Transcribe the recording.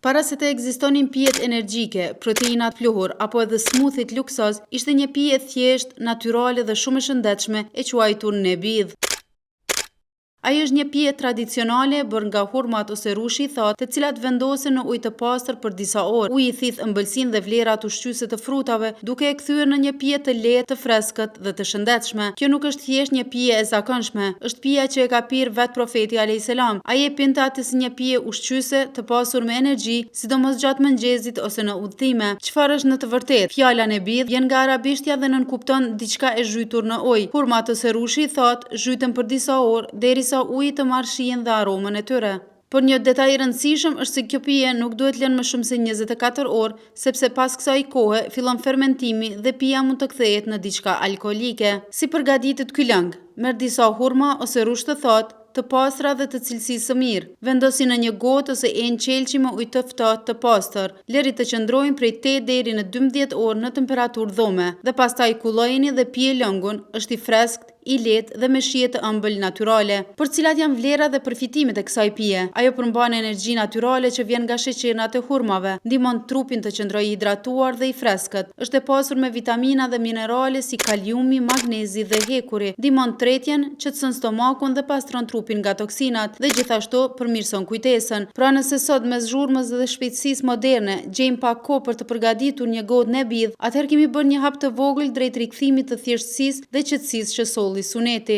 Para se të ekzistonin pijet energjike, proteinat pluhur apo edhe smoothit luksoz, ishte një pije thjesht, natyrale dhe shumë e shëndetshme e quajtur nebidh. Ai është një pije tradicionale bërë nga hurmat ose rushi i thatë, të cilat vendosen në ujë të pastër për disa orë. Uji i thith ëmbëlsinë dhe vlerat ushqyese të frutave, duke e kthyer në një pije të lehtë, të freskët dhe të shëndetshme. Kjo nuk është thjesht një pije e zakonshme, është pija që e ka pirë vetë profeti alayhis salam. Ai e pinte atë si një pije ushqyese të pasur me energji, sidomos gjatë mëngjesit ose në udhëtime. Çfarë është në të vërtetë? Fjala nebidh vjen nga arabishtja dhe nënkupton diçka e zhytur në ujë. Hurmat ose rushi i thatë zhyten për disa orë derisa uji të marrë shijen dhe aromën e tyre. Por një detaj i rëndësishëm është se kjo pije nuk duhet lënë më shumë se 24 orë, sepse pas kësaj kohe fillon fermentimi dhe pija mund të kthehet në diçka alkolike. Si përgatitet ky lëng? Merr disa hurma ose rush të thatë, të pastra dhe të cilësisë së mirë. Vendosi në një gotë ose enë qelçi me ujë të ftohtë të pastër. Lëri të qëndrojnë prej 8 deri në 12 orë në temperaturë dhome dhe pastaj kullojeni dhe pije lëngun, është i freskët, i lehtë dhe me shije të ëmbël natyrale. Por cilat janë vlerat dhe përfitimet e kësaj pije? Ajo përmban energji natyrale që vjen nga sheqernat e hurmave, ndihmon trupin të qëndrojë hidratuar dhe i freskët. Është e pasur me vitamina dhe minerale si kaliumi, magnezi dhe hekuri. Ndihmon tretjen, qetëson stomakun dhe pastron trupin nga toksinat dhe gjithashtu përmirëson kujtesën. Pra nëse sot mes zhurmës dhe shpejtësisë moderne gjejmë pak kohë për të përgatitur një gotë nebidh, atëherë kemi bërë një hap të vogël drejt rikthimit të thjeshtësisë dhe qetësisë që solli suneti.